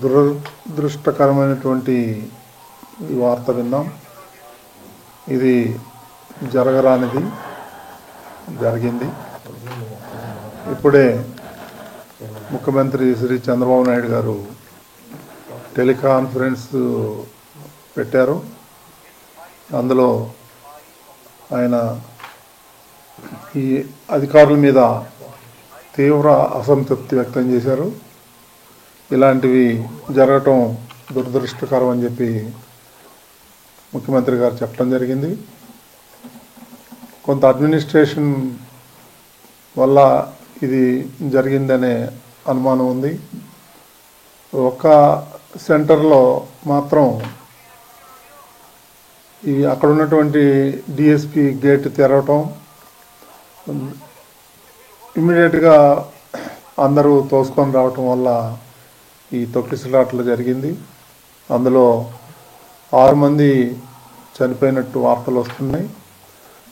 దురదృష్టకరమైనటువంటి ఈ వార్త విన్నాం. ఇది జరగరానిది జరిగింది. ఇప్పుడే ముఖ్యమంత్రి శ్రీ చంద్రబాబు నాయుడు గారు టెలికాన్ఫరెన్స్ పెట్టారు. అందులో ఆయన ఈ అధికారుల మీద తీవ్ర అసంతృప్తి వ్యక్తం చేశారు. ఇలాంటివి జరగటం దురదృష్టకరం అని చెప్పి ముఖ్యమంత్రి గారు చెప్పడం జరిగింది. కొంత అడ్మినిస్ట్రేషన్ వల్ల ఇది జరిగిందనే అనుమానం ఉంది. ఒక్క సెంటర్లో మాత్రం ఈ అక్కడ ఉన్నటువంటి డిఎస్పి గేట్ తెరవటం, ఇమ్మీడియట్గా అందరూ తోసుకొని రావటం వల్ల ఈ తొక్కిసలాట్లు జరిగింది. అందులో 6 మంది చనిపోయినట్టు వార్తలు వస్తున్నాయి.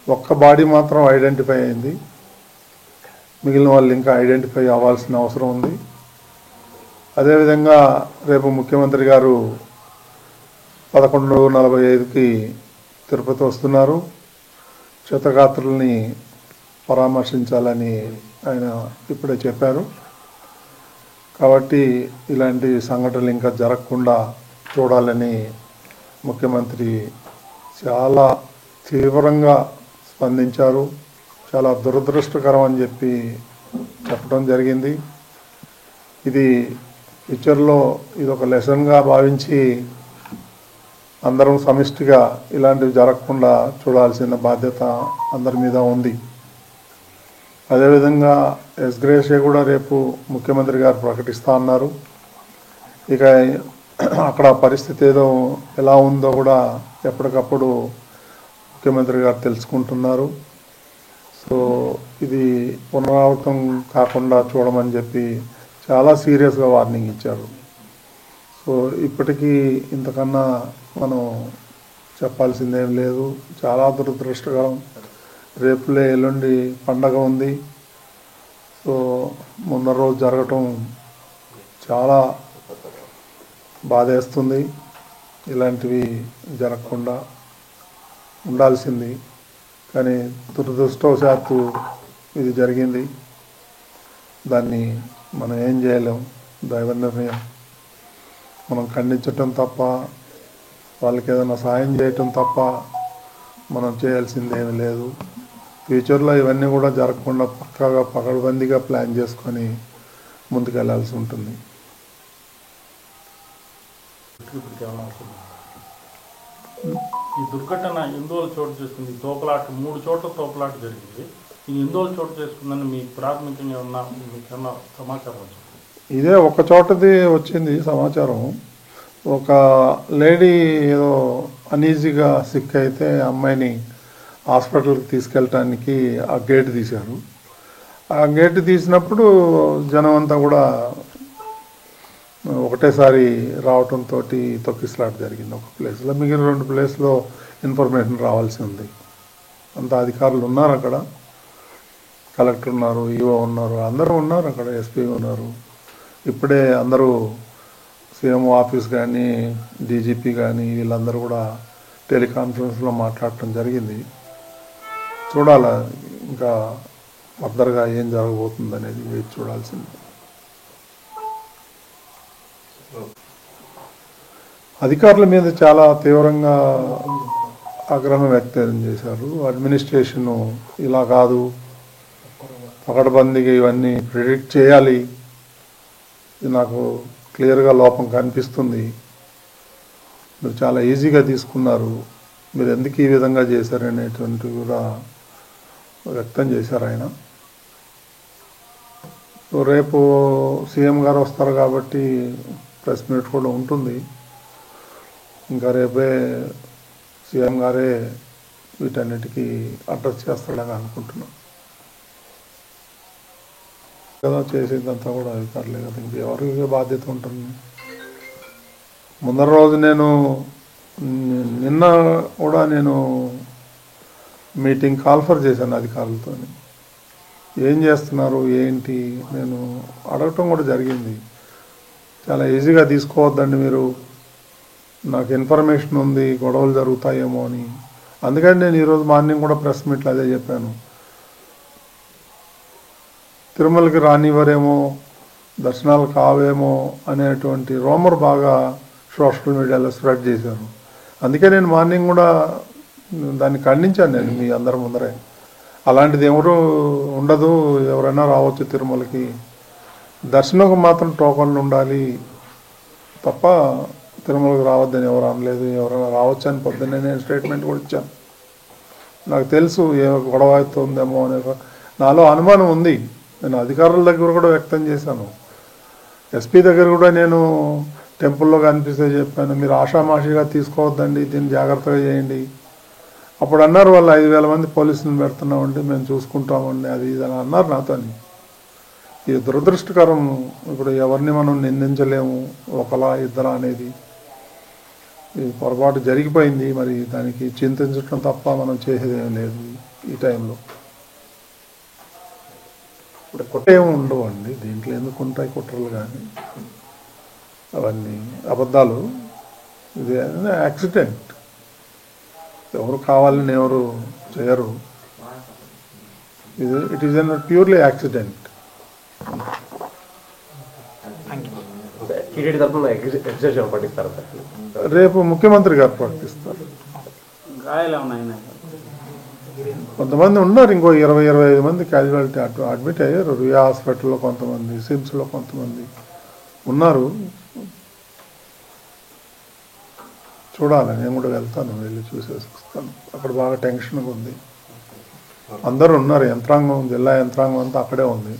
ఒక్క బాడీ మాత్రం ఐడెంటిఫై అయింది. మిగిలిన వాళ్ళు ఇంకా ఐడెంటిఫై అవ్వాల్సిన అవసరం ఉంది. అదేవిధంగా రేపు ముఖ్యమంత్రి గారు 11:45కి తిరుపతి వస్తున్నారు. క్షతగాత్రుల్ని పరామర్శించాలని ఆయన ఇప్పుడే చెప్పారు. కాబట్టి ఇలాంటి సంఘటనలు ఇంకా జరగకుండా చూడాలని ముఖ్యమంత్రి చాలా తీవ్రంగా స్పందించారు. చాలా దురదృష్టకరం అని చెప్పి చెప్పడం జరిగింది. ఇది ఫ్యూచర్లో ఇది ఒక లెసన్గా భావించి అందరం సమిష్టిగా ఇలాంటివి జరగకుండా చూడాల్సిన బాధ్యత అందరి మీద ఉంది. అదేవిధంగా ఎస్గ్రేషియా కూడా రేపు ముఖ్యమంత్రి గారు ప్రకటిస్తా అన్నారు. ఇక అక్కడ పరిస్థితి ఎలా ఉందో కూడా ఎప్పటికప్పుడు ముఖ్యమంత్రి గారు తెలుసుకుంటున్నారు. సో ఇది పునరావృతం కాకుండా చూడమని చెప్పి చాలా సీరియస్గా వార్నింగ్ ఇచ్చారు. సో ఇప్పటికీ ఇంతకన్నా మనం చెప్పాల్సిందేం లేదు. చాలా దురదృష్టకరం. రేపులే ఎల్లుండి పండగ ఉంది. సో మొన్న రోజు జరగటం చాలా బాధేస్తుంది. ఇలాంటివి జరగకుండా ఉండాల్సింది, కానీ దురదృష్టవశాత్తు ఇది జరిగింది. దాన్ని మనం ఏం చేయలేం, దైవ నిర్ణయం. మనం ఖండించటం తప్ప, వాళ్ళకి ఏదైనా సాయం చేయటం తప్ప మనం చేయాల్సిందేమీ లేదు. ఫ్యూచర్లో ఇవన్నీ కూడా జరగకుండా పక్కాగా పకడ్బందీగా ప్లాన్ చేసుకొని ముందుకెళ్లాల్సి ఉంటుంది. ఈ దుర్ఘటన ఎందువల్ల చోటు చేసుకుంది? తోపులాట 3 చోట్ల తోపులాట జరిగింది. ఇది ఎందువల్ల చోటు చేసుకుందని మీ ప్రాథమికంగా ఉన్న మీకన్నా సమాచారం వచ్చింది? ఇదే ఒక చోటది వచ్చింది సమాచారం. ఒక లేడీ ఏదో అనీజీగా సిక్ అయితే అమ్మాయిని హాస్పిటల్కి తీసుకెళ్ళటానికి ఆ గేట్ తీశారు. ఆ గేట్ తీసినప్పుడు జనం అంతా కూడా ఒకటేసారి రావటంతో తొక్కిసలాట జరిగింది ఒక ప్లేస్లో. మిగిలిన 2 ప్లేస్లో ఇన్ఫర్మేషన్ రావాల్సి ఉంది. అంత అధికారులు ఉన్నారు అక్కడ, కలెక్టర్ ఉన్నారు, ఈఓ ఉన్నారు, అందరూ ఉన్నారు అక్కడ, ఎస్పీ ఉన్నారు. ఇప్పుడే అందరూ సీఎం ఆఫీస్ కానీ డీజీపీ కానీ వీళ్ళందరూ కూడా టెలికాన్ఫరెన్స్లో మాట్లాడటం జరిగింది. చూడాలా ఇంకా ఫర్దర్గా ఏం జరగబోతుంది అనేది వేచి చూడాల్సింది. అధికారుల మీద చాలా తీవ్రంగా ఆగ్రహం వ్యక్తం చేశారు. అడ్మినిస్ట్రేషను ఇలా కాదు, పకడ్బందీగా ఇవన్నీ ప్రిడిక్ట్ చేయాలి, ఇది నాకు క్లియర్గా లోపం కనిపిస్తుంది, మీరు చాలా ఈజీగా తీసుకున్నారు, మీరు ఎందుకు ఈ విధంగా చేశారనేటువంటి కూడా వ్యక్తం చేశారు ఆయన. రేపు సీఎం గారు వస్తారు కాబట్టి ప్రెస్ మీట్ కూడా ఉంటుంది. ఇంకా రేపే సీఎం గారే వీటన్నిటికీ అడ్రస్ చేస్తాడని అనుకుంటున్నాం కదా. చేసేదంతా కూడా అధికారులే కదా, ఇంకెవరికి బాధ్యత ఉంటుంది? ముందర రోజు నిన్న కూడా నేను మీటింగ్ కాల్ఫర్ చేశాను అధికారులతో. ఏం చేస్తున్నారు ఏంటి నేను అడగటం కూడా జరిగింది. చాలా ఈజీగా తీసుకోవద్దండి మీరు, నాకు ఇన్ఫర్మేషన్ ఉంది గొడవలు జరుగుతాయేమో అని. అందుకని నేను ఈరోజు మార్నింగ్ కూడా ప్రెస్ మీట్లో అదే చెప్పాను. తిరుమలకి రానివ్వరేమో, దర్శనాలు కావేమో అనేటువంటి రూమర్ బాగా సోషల్ మీడియాలో స్ప్రెడ్ చేశారు. అందుకే నేను మార్నింగ్ కూడా దాన్ని ఖండించాను నేను మీ అందరి ముందరే. అలాంటిది ఎవరు ఉండదు, ఎవరైనా రావచ్చు తిరుమలకి, దర్శనంకు మాత్రం టోకన్లు ఉండాలి తప్ప తిరుమలకి రావద్దని ఎవరు అనలేదు. ఎవరైనా రావచ్చు అని పొద్దున్నే నేను స్టేట్మెంట్ కూడా ఇచ్చాను. నాకు తెలుసు ఏ గొడవ అవుతుందేమో అనే నాలో అనుమానం ఉంది. నేను అధికారుల దగ్గర కూడా వ్యక్తం చేశాను. ఎస్పీ దగ్గర కూడా నేను టెంపుల్లో కనిపిస్తే చెప్పాను, మీరు ఆషామాషిగా తీసుకోవద్దండి, దీన్ని జాగ్రత్తగా చేయండి. అప్పుడు అన్నారు వాళ్ళు 5,000 మంది పోలీసులను పెడుతున్నామండి, మేము చూసుకుంటామండి, అది ఇది అని అన్నారు నాతోని. ఇది దురదృష్టకరం. ఇప్పుడు ఎవరిని మనం నిందించలేము, ఒకలా ఇద్దరా అనేది. ఇది పొరపాటు జరిగిపోయింది, మరి దానికి చింతించడం తప్ప మనం చేసేదేం లేదు ఈ టైంలో. ఇప్పుడు కుట్రేమి ఉండవు అండి దీంట్లో, ఎందుకు ఉంటాయి కుట్రలు కానీ అవన్నీ అబద్ధాలు. ఇది యాక్సిడెంట్, ఎవరు కావాలని ఎవరు చేయరు. ఇది it is an purely accident. TTD తరఫున ఎగ్జిబిషన్ పట్టిస్తారు రేపు ముఖ్యమంత్రి గారు ప్రకటిస్తారు. కొంతమంది ఉన్నారు, ఇంకో 20-25 మంది క్యాజువాలిటీ అడ్మిట్ అయ్యారు. రియా హాస్పిటల్లో కొంతమంది, సిమ్స్లో కొంతమంది ఉన్నారు. చూడాలి, నేను కూడా వెళ్తాను, వెళ్ళి చూసేసి వస్తాను. అక్కడ బాగా టెన్షన్గా ఉంది, అందరూ ఉన్నారు, యంత్రాంగం, జిల్లా యంత్రాంగం అంతా అక్కడే ఉంది.